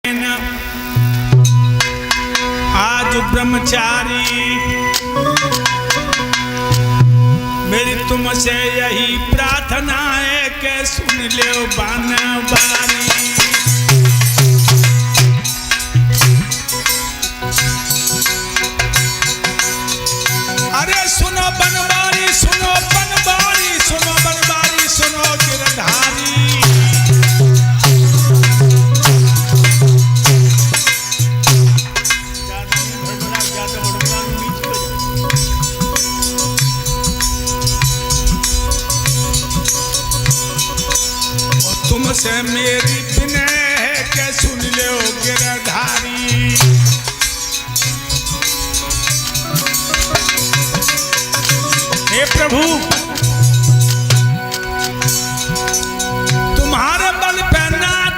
आज ब्रह्मचारी मेरी तुमसे यही प्रार्थना है कि सुन ले बनवारी। अरे सुनो बनवारी, सुनो बनवारी, सुनो बनवारी, सुनो गिरधारी। तुमसे मेरी विनय है कि सुन लो गिरधारी। हे प्रभु, तुम्हारे बल पे नाथ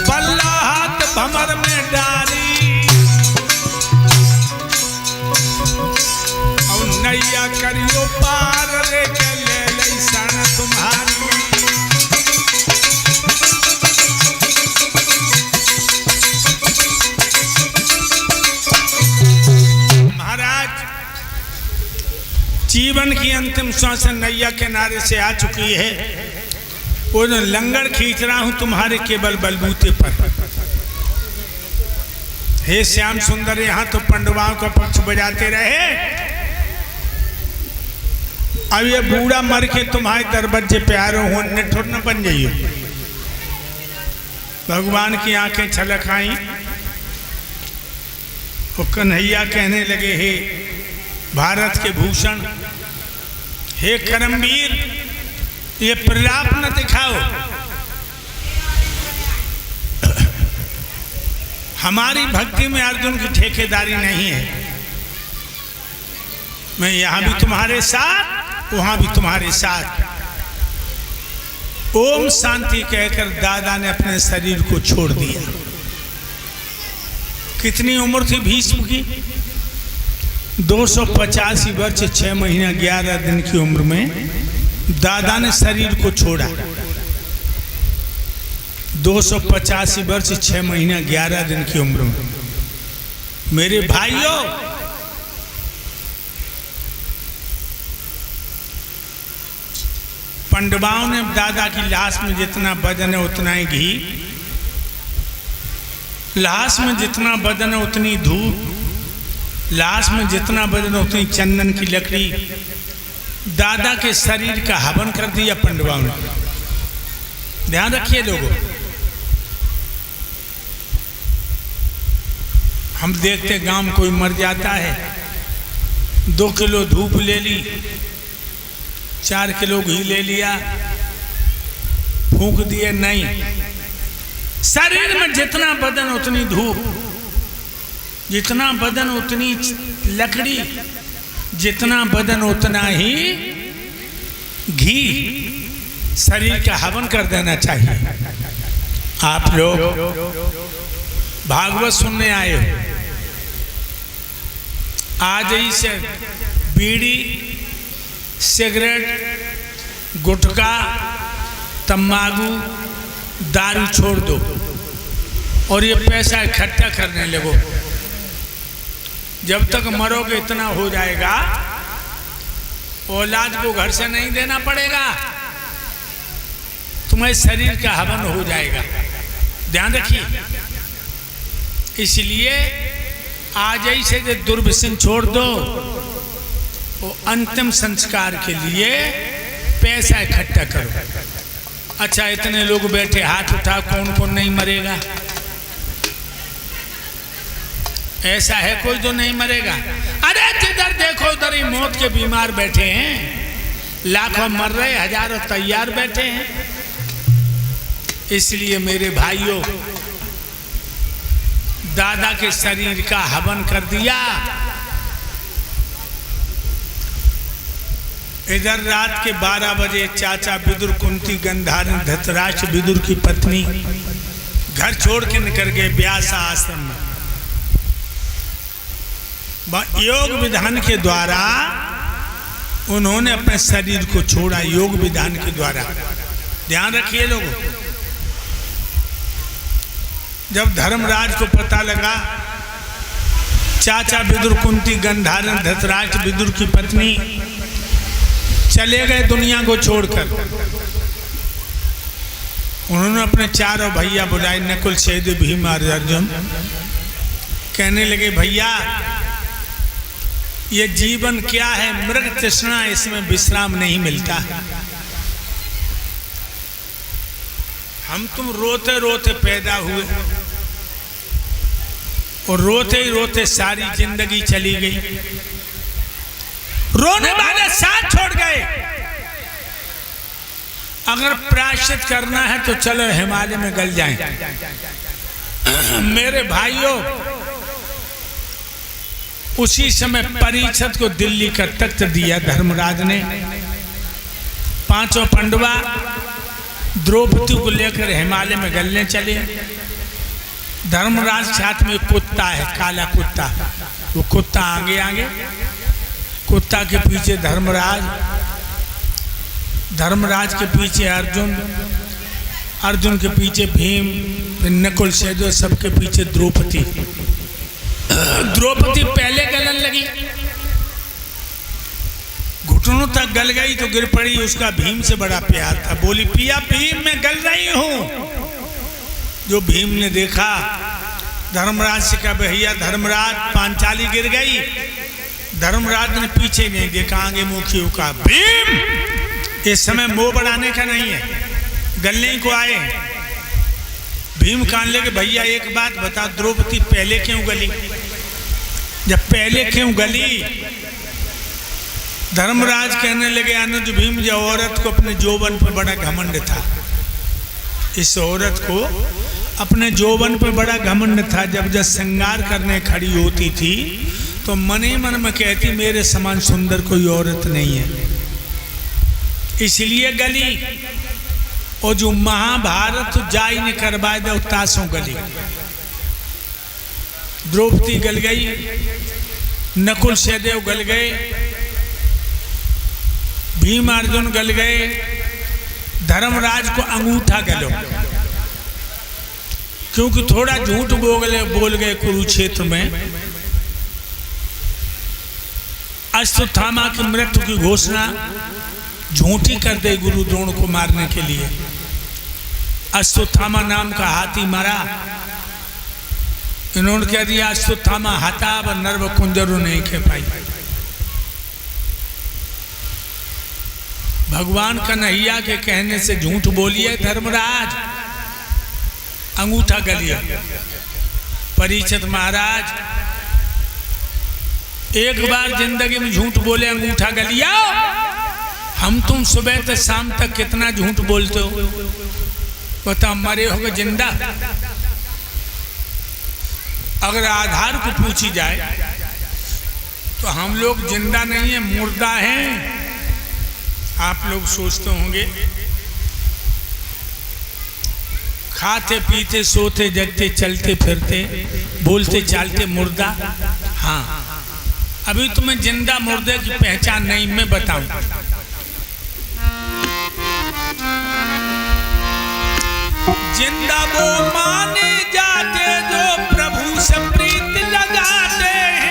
बल्ला हाथ भमर में डारी। और नैया करियो पार रे के ले सन तुम्हारी। महाराज, जीवन की अंतिम श्वास नैया के नारे से आ चुकी है। वो जो लंगर खींच रहा हूं तुम्हारे केवल बलबूते पर। हे श्याम सुंदर, यहां तो पंडवाओं का पक्ष बजाते रहे, अब ये बूढ़ा मर के तुम्हारे दरवाजे पे आ रहे हो, निठुर न बन जाइए। भगवान की आंखें छलक आई। वो कन्हैया कहने लगे, हे भारत के भूषण, हे करमवीर, ये प्रलाप न दिखाओ। हमारी भक्ति में अर्जुन की ठेकेदारी नहीं है। मैं यहां भी तुम्हारे साथ, वहां भी तुम्हारे साथ। ओम शांति कहकर दादा ने अपने शरीर को छोड़ दिया। कितनी उम्र थी भीष्म की? 285 वर्ष 6 महीना 11 दिन की उम्र में दादा ने शरीर को छोड़ा। 285 वर्ष 6 महीना 11 दिन की उम्र में। मेरे भाइयों, पंडवाओं ने दादा की लाश में जितना वजन है उतना ही घी, लाश में जितना वजन है उतनी धूप, लाश में जितना वजन है उतनी चंदन की लकड़ी, दादा के शरीर का हवन कर दिया पंडवाओं ने। ध्यान रखिए लोगों, हम देखते गांव में कोई मर जाता है, 2 किलो धूप ले ली, 4 किलो घी ले लिया, फूंक दिए। नहीं, शरीर में जितना बदन उतनी धूप, जितना बदन उतनी लकड़ी, जितना बदन उतना ही घी, शरीर का हवन कर देना चाहिए। आप लोग भागवत सुनने आए हो, आज ही से बीड़ी, सिगरेट, गुटखा, तम्बाकू, दारू छोड़ दो और ये पैसा इकट्ठा करने लगो। जब तक मरोगे इतना हो जाएगा, औलाद को घर से नहीं देना पड़ेगा, तुम्हारे शरीर का हवन हो जाएगा। ध्यान रखिए। इसलिए आज ही से जो दुर्व्यसन छोड़ दो, वो अंतिम संस्कार के लिए पैसा इकट्ठा करो। अच्छा, इतने लोग बैठे, हाथ उठाओ, कौन कौन नहीं मरेगा? ऐसा है कोई जो नहीं मरेगा? अरे जिधर देखो उधर ही मौत के बीमार बैठे हैं, लाखों मर रहे, हजारों तैयार बैठे हैं। इसलिए मेरे भाइयों, दादा के शरीर का हवन कर दिया। इधर रात के 12 बजे चाचा विदुर, कुंती, गंधारी, धृतराष्ट्र विदुर की पत्नी घर छोड़ के निकल गए व्यास आश्रम में। योग विधान के द्वारा उन्होंने अपने शरीर को छोड़ा, योग विधान के द्वारा। ध्यान रखिए लोगों, जब धर्मराज को पता लगा चाचा विदुर कुंती गंधारण धृतराष्ट्र विदुर की पत्नी चले गए दुनिया को छोड़कर, उन्होंने अपने चारों भैया बुलाए, नकुल सहदेव भीम और अर्जुन। कहने लगे भैया ये जीवन क्या है, मृग तृष्णा, इसमें विश्राम नहीं मिलता। हम तुम रोते रोते पैदा हुए और रोते ही रोते सारी जिंदगी चली गई, रोने वाले साथ छोड़ गए। अगर प्रायश्चित करना है तो चलो हिमालय में गल जाएं। मेरे भाइयों, उसी समय परीक्षित को दिल्ली का तख्त दिया धर्मराज ने। पांचों पांडवा द्रौपदी को लेकर हिमालय में गलने चले। धर्मराज साथ में कुत्ता है, काला कुत्ता, वो कुत्ता आगे आगे, कुत्ता के पीछे धर्मराज, धर्मराज के पीछे अर्जुन, अर्जुन के पीछे भीम, नकुल सहदेव, सबके पीछे द्रौपदी। द्रौपदी पहले गलन लगी, घुटनों तक गल गई तो गिर पड़ी। उसका भीम से बड़ा प्यार था, बोली पिया भीम मैं गल रही हूं। जो भीम ने देखा, धर्मराज से कहा भैया धर्मराज पांचाली गिर गई। धर्मराज ने पीछे नहीं देखा, आगे मुंह किया, कहा भीम इस समय मोह बढ़ाने का नहीं है, गलने को आए। भीम कान लेके भैया एक बात बता, द्रौपदी पहले क्यों गली? जब पहले क्यों गली? धर्मराज कहने लगे अनुज भीम, जो औरत को अपने जोबन पर बड़ा घमंड था, इस औरत को अपने जोबन पर बड़ा घमंड था। जब श्रृंगार करने खड़ी होती थी तो मन ही मन में कहती मेरे समान सुंदर कोई औरत नहीं है, इसलिए गली। और जो महाभारत जाई ने करवाए दे तासों गली। द्रौपदी गल गई, नकुल सहदेव गल गए, भीम अर्जुन गल गए, धर्मराज को अंगूठा गलो, क्योंकि थोड़ा झूठ बोल गए कुरुक्षेत्र में। अश्वत्थामा की मृत्यु की घोषणा झूठी कर दे गुरु द्रोण को मारने के लिए। अश्वत्थामा नाम का हाथी मारा, इन्होंने कह दिया अश्वत्थामा हता व नर्व कुंजरू नहीं खे पाई। भगवान कन्हैया के कहने से झूठ बोलिए धर्मराज, अंगूठा गलिया। परीक्षित महाराज एक बार जिंदगी में झूठ बोले, अंगूठा गलिया। हम तुम सुबह से शाम तक कितना झूठ बोलते हो, बता मरे होगे जिंदा? अगर आधार को पूछी जाए तो हम लोग जिंदा नहीं है, मुर्दा हैं। आप लोग सोचते होंगे खाते पीते सोते जगते चलते फिरते बोलते चालते मुर्दा। हाँ, अभी तुम्हें जिंदा मुर्दे की पहचान नहीं, मैं बताऊं। जिंदा वो माने जाते जो प्रभु से प्रीत लगाते हैं।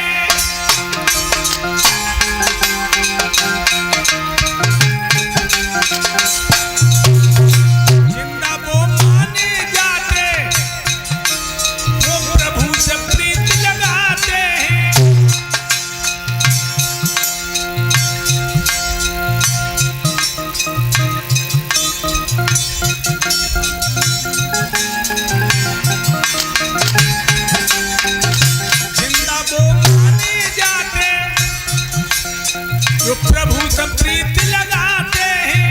जिंदा वो माने जाते जो प्रभु से प्रीत लगाते हैं। जो प्रभु से प्रीत लगाते हैं।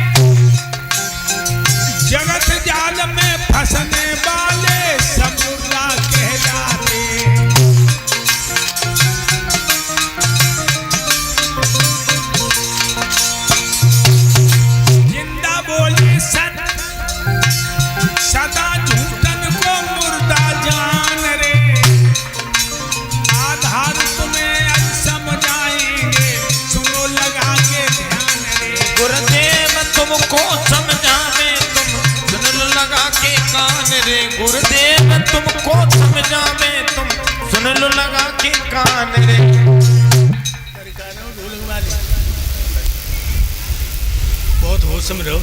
जगत जाल में फंसने वाले सब मुर्दा कहलाते हैं। जिंदा बोले सदा झूठन को मुर्दा जान रे। आधार तुम्हें अब समझाएंगे, सुनो लगा के ध्यान रे। गुरुदेव तुमको समझावे, तुम सुन लगा के कान रे, गुरुदेव तुमको समझावे तुम सुन लो लगा के कान रे। बहुत होश में रहो।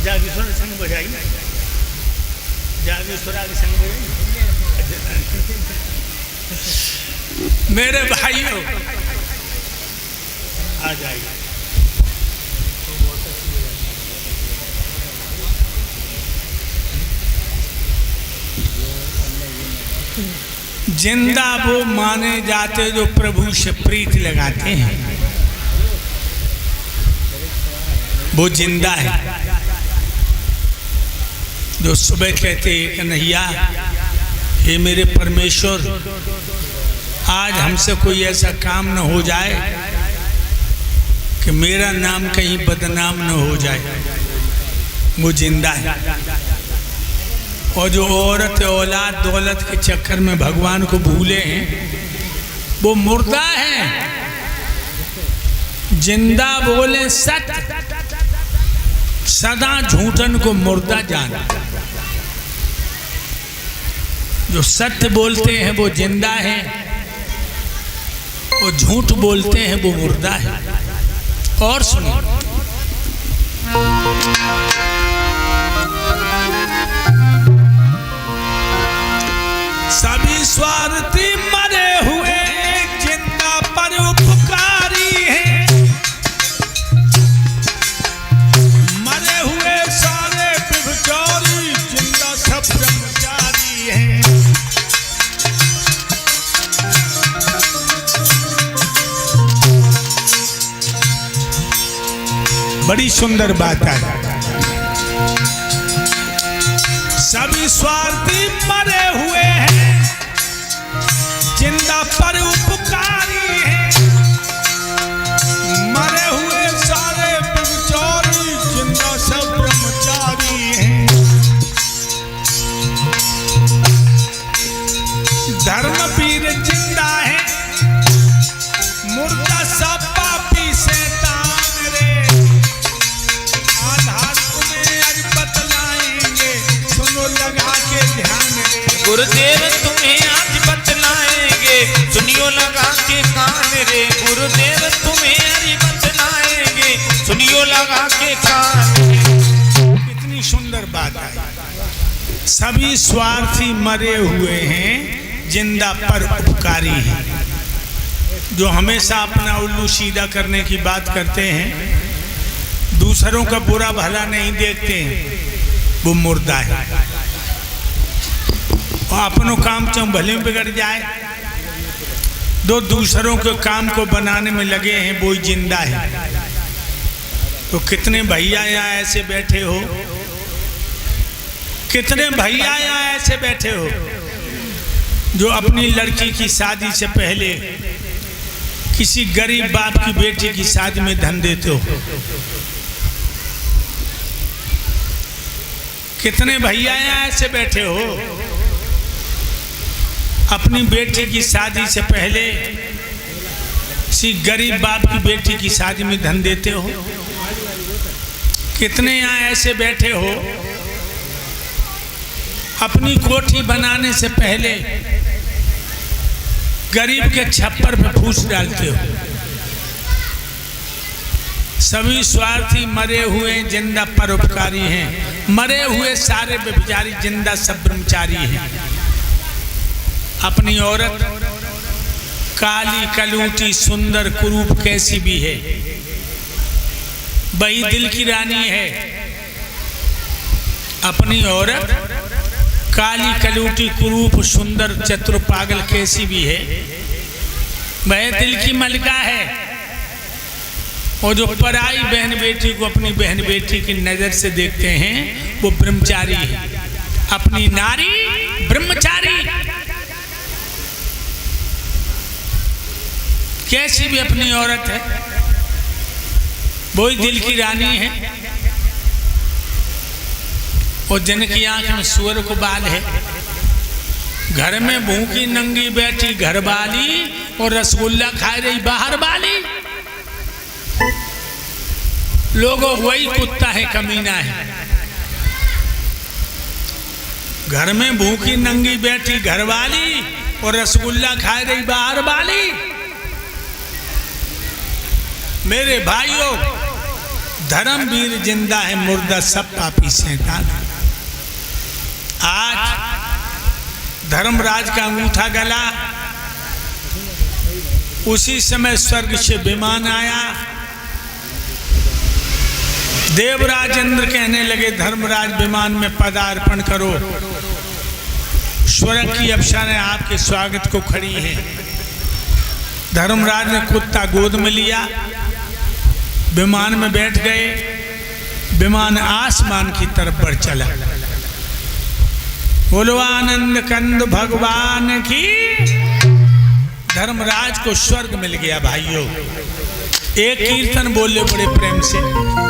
जागेश्वर संग बजाई, जागेश्वर के संग बजाई। मेरे भाइयों आ जाइए। जिंदा वो माने जाते जो प्रभु से प्रीत लगाते हैं, वो जिंदा है। जो सुबह कहते हैं कन्हैया हे मेरे परमेश्वर, आज हमसे कोई ऐसा काम न हो जाए कि मेरा नाम कहीं बदनाम न हो जाए, वो जिंदा है। और जो औरत औलाद दौलत के चक्कर में भगवान को भूले हैं, वो मुर्दा है। जिंदा बोले सत्य, सदा झूठन को मुर्दा जाना। जो सत्य बोलते हैं वो जिंदा है, और झूठ बोलते हैं वो मुर्दा है। और सुनो, सभी स्वार्थी मरे हुए जिंदा पर उपकारी हैं, मरे हुए सारे व्यभिचारी जिंदा सब ब्रह्मचारी हैं। बड़ी सुंदर बात है। सभी स्वार्थी मरे हुए हैं जिंदा पर उपकारी हैं, मरे हुए सारे व्यभिचारी जिंदा सब ब्रह्मचारी हैं। धर्मवीर जिंदा है, मुर्दा सब पापी शैतान रे। आधार तुम्हें आज बतलाएंगे, सुनो लगा के ध्यान रे। गुरुदेव तुम्हें आज बतलाएंगे, सुनियो लगा के कान रे। गुरुदेव तुम्हें आज बतलाएंगे, सुनियो लगा के कान रे। कितनी सुंदर बात है। सभी स्वार्थी मरे हुए हैं, जिंदा पर उपकारी हैं। जो हमेशा अपना उल्लू सीधा करने की बात करते हैं, दूसरों का बुरा भला नहीं देखते हैं, वो मुर्दा है। और अपनों काम चाहे भले में बिगड़ जाए, दो दूसरों के काम को बनाने में लगे हैं, वो जिंदा है। तो कितने भैया यहाँ ऐसे बैठे हो, कितने भैया यहाँ ऐसे बैठे हो जो अपनी लड़की की शादी से पहले किसी गरीब बाप की बेटी की शादी में धन देते हो। कितने भैया यहाँ ऐसे बैठे हो अपनी बेटी की शादी से पहले किसी गरीब बाप की बेटी की शादी में धन देते हो। कितने यहाँ ऐसे बैठे हो अपनी कोठी बनाने से पहले गरीब के छप्पर पे फूस डालते हो। सभी स्वार्थी मरे हुए जिंदा परोपकारी हैं, मरे हुए सारे व्यभिचारी जिंदा सब ब्रह्मचारी हैं। अपनी औरत काली कलूटी सुंदर कुरूप कैसी भी है, वही दिल की रानी है। अपनी औरत काली कलूटी कुरूप सुंदर चतुर पागल कैसी भी है, वह दिल की मलिका है। और जो पराई बहन बेटी को अपनी बहन बेटी की नजर से देखते हैं वो ब्रह्मचारी है। अपनी नारी ब्रह्मचारी कैसी भी अपनी औरत है, वही दिल की रानी है। और जिनकी आंख में सूअर को बाल है, घर में भूखी नंगी बैठी घर वाली और रसगुल्ला खा रही बाहर वाली। लोगों वही कुत्ता है, कमीना है। घर में भूखी नंगी बैठी घरवाली और रसगुल्ला खाए रही बाहर वाली। मेरे भाइयों, धर्मवीर जिंदा है, मुर्दा सब पापी शैतान। आज धर्मराज का अंगूठा गला, उसी समय स्वर्ग से विमान आया। देवराज इंद्र कहने लगे धर्मराज विमान में पदार्पण करो। स्वर्ग की अप्सराएं आपके स्वागत को खड़ी हैं। धर्मराज ने कुत्ता गोद में लिया, विमान में बैठ गए। विमान आसमान की तरफ बढ़ चला। बोलो आनंद कंद भगवान की। धर्मराज को स्वर्ग मिल गया। भाइयों, एक कीर्तन बोले बड़े प्रेम से।